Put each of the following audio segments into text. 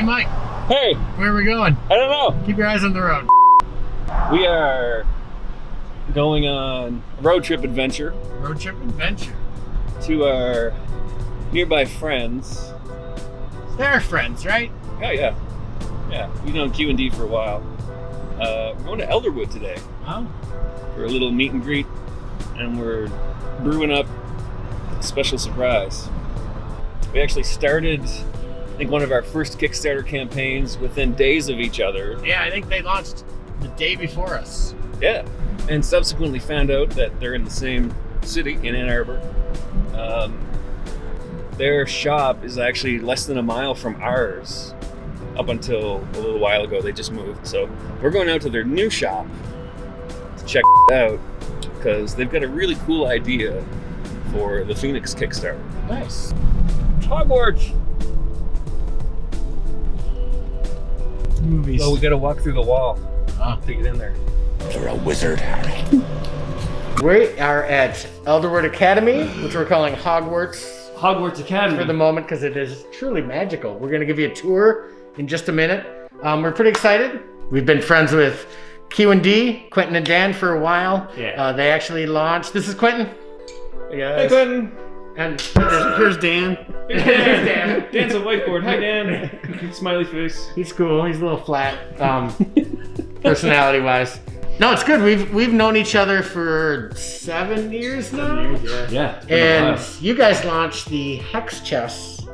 Hey, Mike. Hey. Where are we going? I don't know. Keep your eyes on the road. We are going on a road trip adventure. Road trip adventure. To our nearby friends. They're friends, right? Oh, yeah. Yeah, we've known Q&D for a while. We're going to Elderwood today. Oh. For a little meet and greet. And we're brewing up a special surprise. We actually started, I think, one of our first Kickstarter campaigns within days of each other. Yeah, I think they launched the day before us. Yeah, and subsequently found out that they're in the same city in Ann Arbor. Their shop is actually less than a mile from ours. Up until a little while ago, they just moved. So we're going out to their new shop to check it out because they've got a really cool idea for the Phoenix Kickstarter. Nice. Hogwarts! Movies. So we gotta walk through the wall to get in there. You're a wizard, Harry. We are at Elderwood Academy, which we're calling Hogwarts Academy. for the moment because it is truly magical. We're going to give you a tour in just a minute. We're pretty excited. We've been friends with Q&D, Quentin and Dan, for a while. Yeah. They actually launched. This is Quentin. Hey guys. Hey, Quentin. And Here's Dan. Here's Dan. Dan's a whiteboard. Hi, Dan. Smiley face. He's cool. He's a little flat, personality-wise. No, it's good. We've known each other for 7 years now. Yeah. And you guys launched the Hex Chess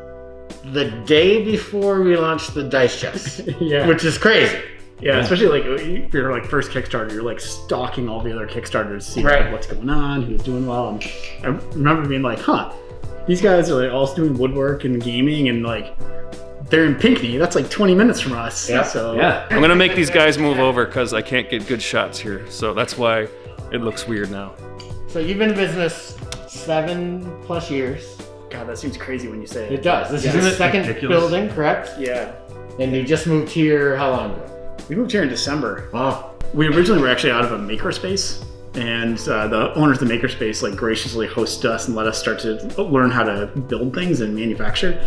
the day before we launched the Dice Chess. Yeah. Which is crazy. Yeah, especially like if you're like first Kickstarter, you're like stalking all the other Kickstarters to see Right. like, what's going on, who's doing well. And I remember being like, these guys are like all doing woodwork and gaming and like they're in Pinckney. That's like 20 minutes from us. Yeah. So Yeah. I'm gonna make these guys move over because I can't get good shots here. So that's why it looks weird now. So you've been in business 7+ years. God, that seems crazy when you say it. It does. This Yeah. is the second ridiculous? building, correct? Yeah. And you just moved here how long ago? We moved here in December. Wow. We originally were actually out of a makerspace, and the owners of the makerspace like graciously hosted us and let us start to learn how to build things and manufacture.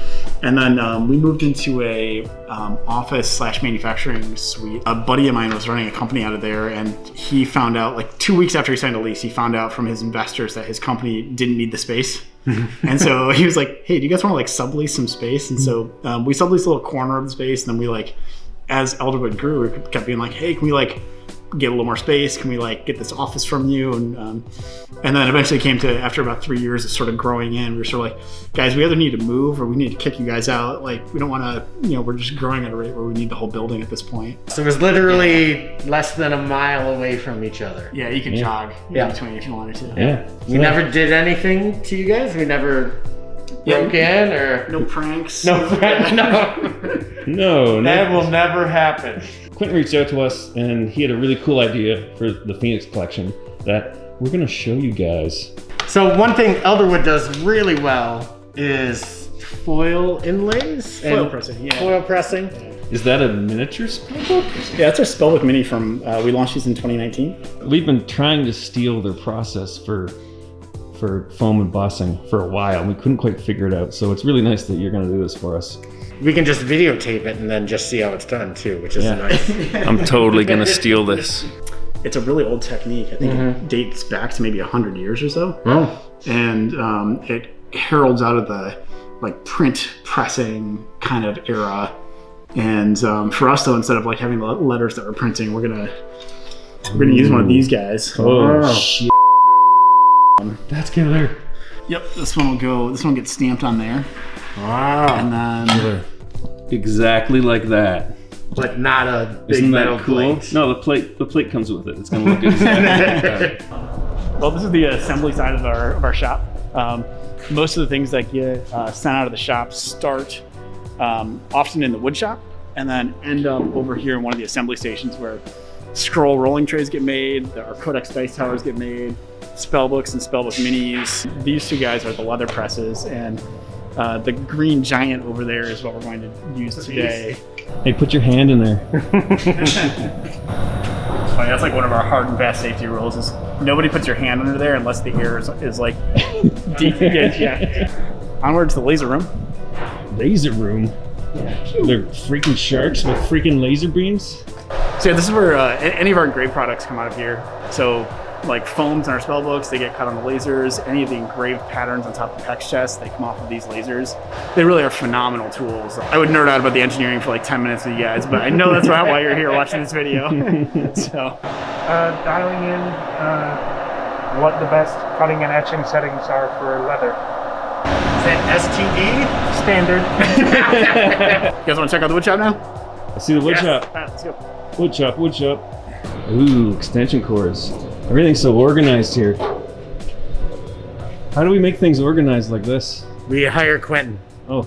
And then we moved into a office/manufacturing suite. A buddy of mine was running a company out of there, and he found out like 2 weeks after he signed a lease, he found out from his investors that his company didn't need the space. And so he was like, "Hey, do you guys want to like sublease some space?" And so we subleased a little corner of the space, and then we like, as Elderwood grew, we kept being like, "Hey, can we like get a little more space? Can we like get this office from you?" And then eventually came to, after about 3 years of sort of growing in, we were sort of like, "Guys, we either need to move or we need to kick you guys out. Like, we don't want to, we're just growing at a rate where we need the whole building at this point." So it was literally less than a mile away from each other. Yeah, you can jog Yeah. in between if you wanted to. Yeah. We never did anything to you guys? We never broke in or... No pranks. No. No. That will never happen. Quentin reached out to us and he had a really cool idea for the Phoenix collection that we're going to show you guys. So one thing Elderwood does really well is foil inlays. Foil and pressing, yeah. Foil pressing. Is that a miniature spellbook? Yeah, that's our spellbook mini from, we launched these in 2019. We've been trying to steal their process for foam embossing for a while. We couldn't quite figure it out. So it's really nice that you're going to do this for us. We can just videotape it and then just see how it's done too, which is nice. I'm totally gonna steal this. It's a really old technique. I think it dates back to maybe 100 years or so. Oh. And it heralds out of the like print pressing kind of era. And for us though, instead of like having the letters that we're printing, we're gonna use one of these guys. Oh, shit. That's killer. Yep, this one gets stamped on there. Wow. And then Exactly like that. But not a big Isn't metal that cool? plate. No, the plate comes with it. It's gonna look exactly like that. well, this is the assembly side of our shop. Most of the things that get sent out of the shop start often in the wood shop and then end up over here in one of the assembly stations where scroll rolling trays get made, our Codex dice towers get made, spellbooks and spellbook minis. These two guys are the leather presses, and the green giant over there is what we're going to use today. Hey, put your hand in there. It's funny, that's like one of our hard and fast safety rules is nobody puts your hand under there unless the air is like deep. Yeah. Onward to the laser room. Laser room. They're freaking sharks with freaking laser beams. So yeah, this is where any of our engraved products come out of here. So like foams in our spell books, they get cut on the lasers. Any of the engraved patterns on top of hex chests, they come off of these lasers. They really are phenomenal tools. I would nerd out about the engineering for like 10 minutes with you guys, but I know that's why you're here watching this video. So dialing in what the best cutting and etching settings are for leather. Is that STD? Standard. you guys want to check out the wood shop now? I see the wood shop. All right, let's go. Wood shop, wood shop. Ooh, extension cords. Everything's so organized here. How do we make things organized like this? We hire Quentin. Oh.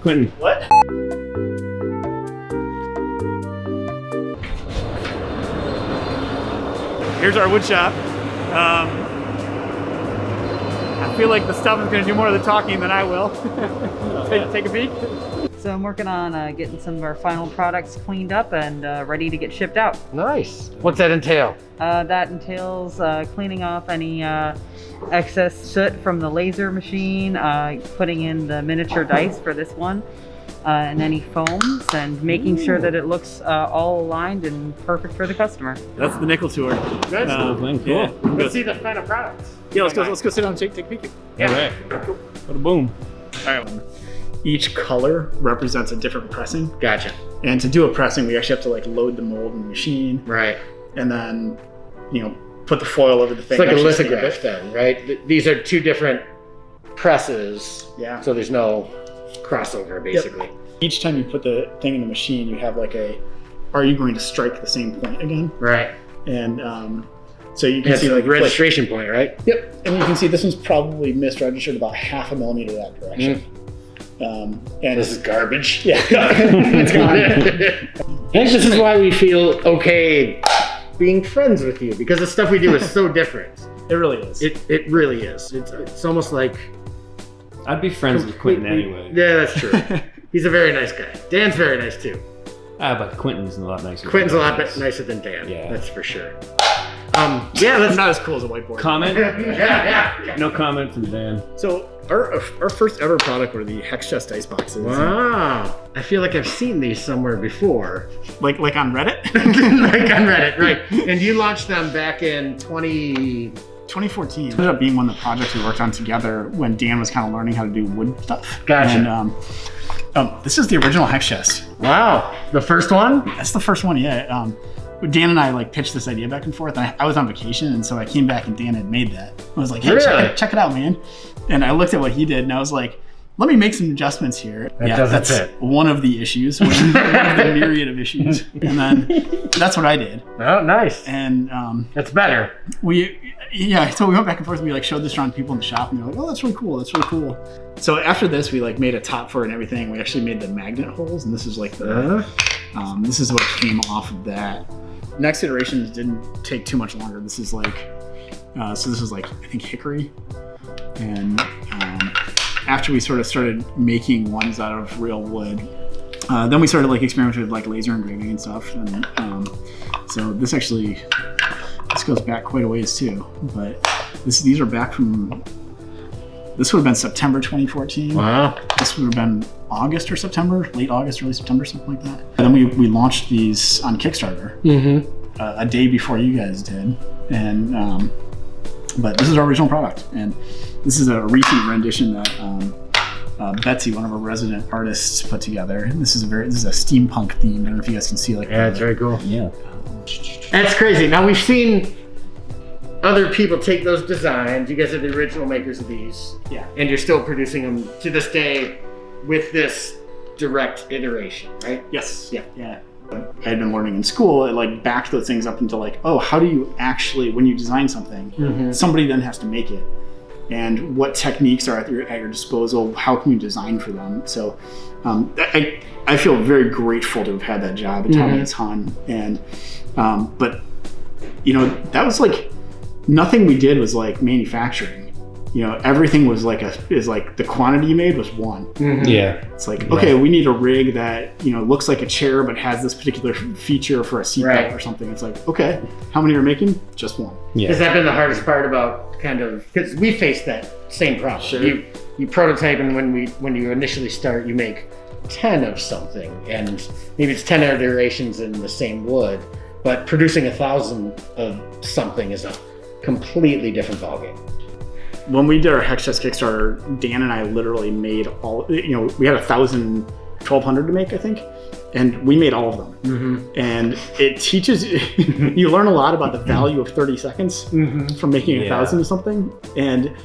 Quentin. What? Here's our wood shop. I feel like the stuff is going to do more of the talking than I will. Take a peek. So I'm working on getting some of our final products cleaned up and ready to get shipped out. Nice. What's that entail? That entails cleaning off any excess soot from the laser machine, putting in the miniature dice for this one, and any foams, and making sure that it looks all aligned and perfect for the customer. That's the nickel tour. Good. Cool. Yeah, Let's see the final products. yeah, let's go sit down and take a peek. Yeah. All right. Bada boom. All right. Each color represents a different pressing. Gotcha. And to do a pressing, we actually have to like load the mold in the machine Right. and then, put the foil over the thing. It's like a Actually stamp lithograph it. then, right? These are two different presses. Yeah. So there's no crossover, basically. Each time you put the thing in the machine, you have like are you going to strike the same point again? Right. And so you can It's see like like registration point, right? Yep. And you can see this one's probably misregistered about 0.5 millimeter that direction. And This is garbage. yeah, it's gone. I think this is why we feel okay being friends with you, because the stuff we do is so different. It really is. It really is. It's almost like I'd be friends with Quentin anyway. Yeah, that's true. He's a very nice guy. Dan's very nice too. But Quentin's a lot nicer. Quentin's a lot nicer than Dan. Yeah. That's for sure. Yeah, that's not as cool as a whiteboard. Comment? yeah. No comment from Dan. So our first ever product were the hex chest dice boxes. Wow. I feel like I've seen these somewhere before. Like on Reddit? Like on Reddit, right. And you launched them back in 2014. It ended up being one of the projects we worked on together when Dan was kind of learning how to do wood stuff. Gotcha. And this is the original hex chest. Wow. The first one? That's the first one, yeah. Dan and I like pitched this idea back and forth, and I was on vacation, and so I came back and Dan had made that. I was like, hey, Really? check it out, man. And I looked at what he did, and I was like, let me make some adjustments here. That doesn't that's fit. one of the issues, one of the myriad of issues. And then that's what I did. Oh, nice. And That's better. so we went back and forth, and we like showed this around people in the shop, and they're like, oh, that's really cool, that's really cool. So after this, we like made a top for it and everything. We actually made the magnet holes, and this is like this is what came off of that. Next iterations didn't take too much longer. This is like, I think hickory. And after we sort of started making ones out of real wood, then we started like experimenting with like laser engraving and stuff. And so this goes back quite a ways too. But these are back from, this would have been September 2014. Wow. This would have been August or September, late August, early September, something like that. And then we launched these on Kickstarter a day before you guys did. And but this is our original product, and this is a recent rendition that Betsy, one of our resident artists, put together. And this is a steampunk theme. I don't know if you guys can see like Yeah, it's very cool. Yeah. That's crazy. Now we've seen other people take those designs. You guys are the original makers of these. Yeah. And you're still producing them to this day with this direct iteration, right? Yes. Yeah. Yeah. I had been learning in school, it like backed those things up into like, oh, how do you actually, when you design something, somebody then has to make it. And what techniques are at your disposal? How can you design for them? So I feel very grateful to have had that job. It taught me a ton. And but that was like, nothing we did was like manufacturing. Everything was like the quantity you made was one. Yeah. It's like, okay, we need a rig that looks like a chair but has this particular feature for a seatbelt or something. It's like, okay, how many are making? Just one. Yeah. Has that been the hardest part about kind of, because we faced that same problem. Sure. You prototype, and when you initially start, you make 10 of something, and maybe it's 10 iterations in the same wood, but producing 1,000 of something is a completely different ballgame. When we did our Hex Chest Kickstarter, Dan and I literally made all, we had 1,200 to make, I think, and we made all of them. Mm-hmm. And it teaches, you learn a lot about the value of 30 seconds from making 1,000 of something. And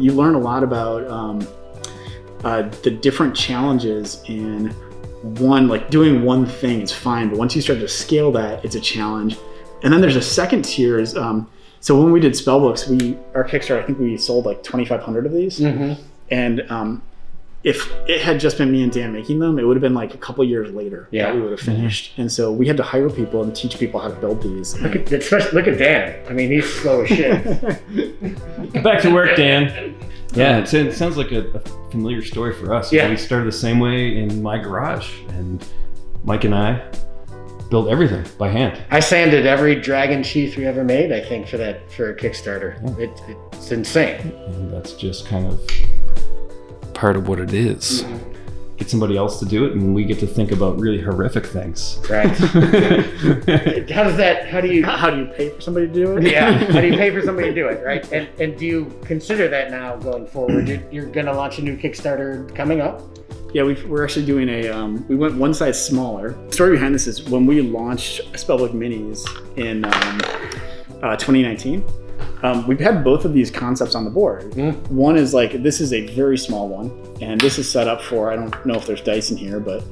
you learn a lot about the different challenges in one, like doing one thing is fine, but once you start to scale that, it's a challenge. And then there's a second tier is, so when we did spellbooks, our Kickstarter, I think we sold like 2,500 of these. Mm-hmm. And if it had just been me and Dan making them, it would have been like a couple years later that we would have finished. And so we had to hire people and teach people how to build these. Look at Dan. I mean, he's slow as shit. Get back to work, Dan. Yeah, it sounds like a familiar story for us. Yeah. We started the same way in my garage, and Mike and I built everything by hand. I sanded every dragon sheath we ever made, I think, for a Kickstarter. Yeah. It's insane. And that's just kind of part of what it is. Mm-hmm. Get somebody else to do it, and we get to think about really horrific things. Right. How do you pay for somebody to do it? Yeah. How do you pay for somebody to do it, right? And do you consider that now going forward? You're going to launch a new Kickstarter coming up? Yeah, we're actually doing we went one size smaller. The story behind this is when we launched Spellbook Minis in 2019, we've had both of these concepts on the board. One is like, this is a very small one, and this is set up for, I don't know if there's dice in here, but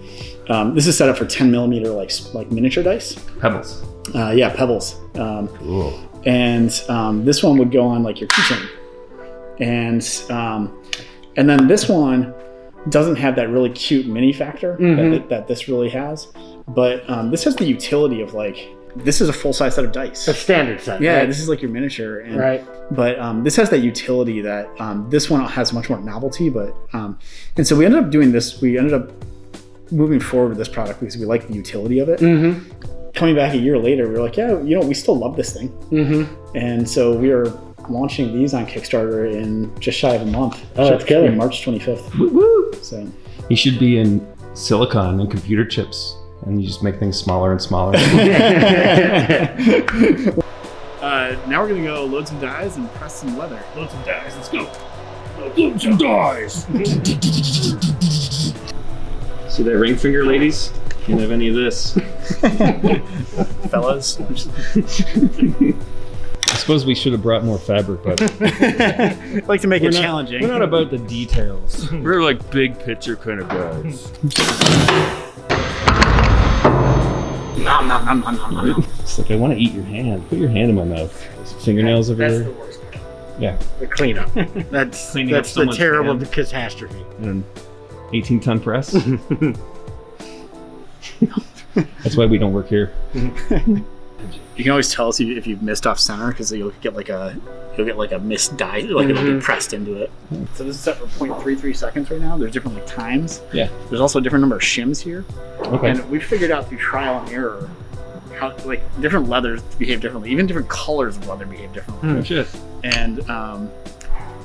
this is set up for 10 millimeter like miniature dice. Pebbles. Yeah, pebbles. Cool. And this one would go on like your keychain. And then this one doesn't have that really cute mini factor that this really has, but this has the utility of like, this is a full-size set of dice. A standard set. Yeah, right? This is like your miniature. And, right. But this has that utility that this one has much more novelty. But and so we ended up doing this. We ended up moving forward with this product because we like the utility of it. Mm-hmm. Coming back a year later, we were like, yeah, we still love this thing. Mm-hmm. And so we are launching these on Kickstarter in just shy of a month. Oh, that's killer. March 25th. Woo-woo. So you should be in silicon and computer chips, and you just make things smaller and smaller. Now we're gonna go load some dies and press some leather. Load some dies, let's go. Load some dies. See that ring finger, ladies? Can't have any of this. Fellas. I suppose we should have brought more fabric, but I like to make it challenging. We're not about the details. We're like big picture kind of guys. Nom, nom, nom, nom, nom, nom. It's like, I want to eat your hand. Put your hand in my mouth. Fingernails over That's there. the worst. Yeah. The cleanup. That's Cleaning up the someone's terrible hand. catastrophe. And 18-ton press. That's why we don't work here. You can always tell us if you've missed off center because you'll get like a missed die, like it'll be pressed into it. So this is set for 0.33 seconds right now. There's different like times. Yeah. There's also a different number of shims here. Okay. And we figured out through trial and error how like different leathers behave differently. Even different colors of leather behave differently. Oh, shit. And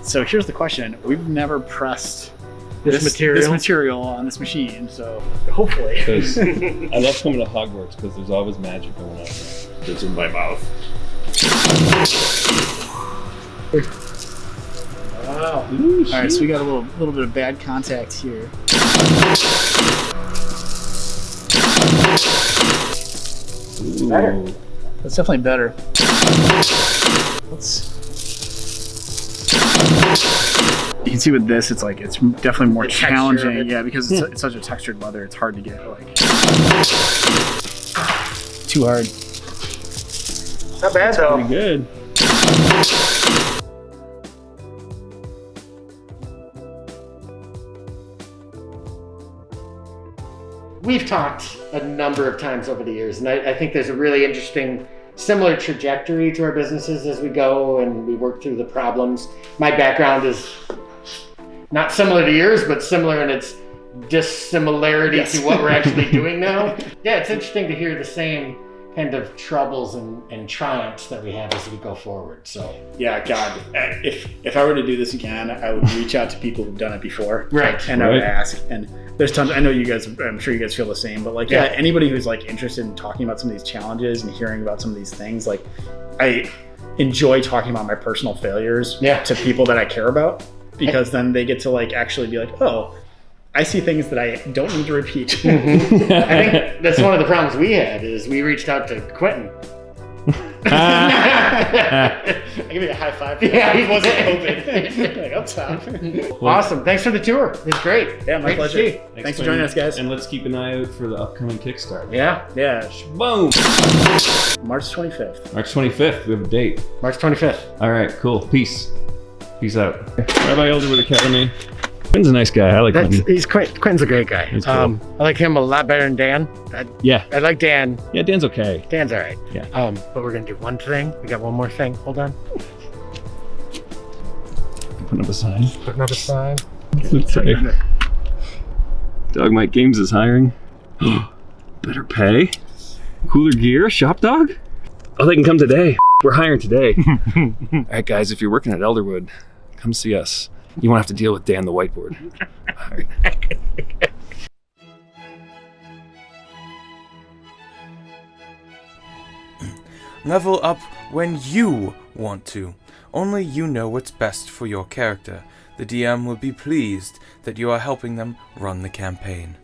so here's the question: we've never pressed This material on this machine, so hopefully. Because I love coming to Hogwarts because there's always magic going on. It's in my mouth. Wow. Ooh, All right, so we got a little bit of bad contact here. Better. That's definitely better. You can see with this, it's definitely more The texture of challenging. it. Yeah, because it's such a textured leather, it's hard to get like too hard. Not bad though. pretty good. We've talked a number of times over the years, and I think there's a really interesting, similar trajectory to our businesses as we go and we work through the problems. My background is not similar to yours, but similar in its dissimilarity to what we're actually doing now. Yeah, it's interesting to hear the same kind of troubles and triumphs that we have as we go forward. So Yeah, God, if I were to do this again, I would reach out to people who've done it before. Right. And I would ask. And there's tons, I know you guys, I'm sure you guys feel the same, but like, Yeah. anybody who's like interested in talking about some of these challenges and hearing about some of these things, like I enjoy talking about my personal failures to people that I care about, because then they get to like actually be like, oh, I see things that I don't need to repeat. I think that's one of the problems we had is we reached out to Quentin. I give you a high five. Yeah, he wasn't COVID. Like, up top. Awesome. Thanks for the tour. It was great. Yeah, my Great to pleasure. see. Thanks for joining us, guys. And let's keep an eye out for the upcoming Kickstarter. Yeah. Yeah, Boom! March 25th. March 25th, we have a date. March 25th. All right, cool. Peace out. Bye bye, Elderwood Academy. Quinn's a nice guy. I like Quentin. Quentin's a great guy. He's cool. I like him a lot better than Dan. Yeah. I like Dan. Yeah, Dan's okay. Dan's all right. Yeah. But we're gonna do one thing. We got one more thing. Hold on. Putting up a sign. Putting up a sign. Let's say, Dog Mike Games is hiring. Better pay. Cooler gear. Shop dog. Oh, they can come today. We're hiring today. All right, guys. If you're working at Elderwood, come see us. You won't have to deal with Dan the whiteboard. All right. Level up when you want to. Only you know what's best for your character. The DM will be pleased that you are helping them run the campaign.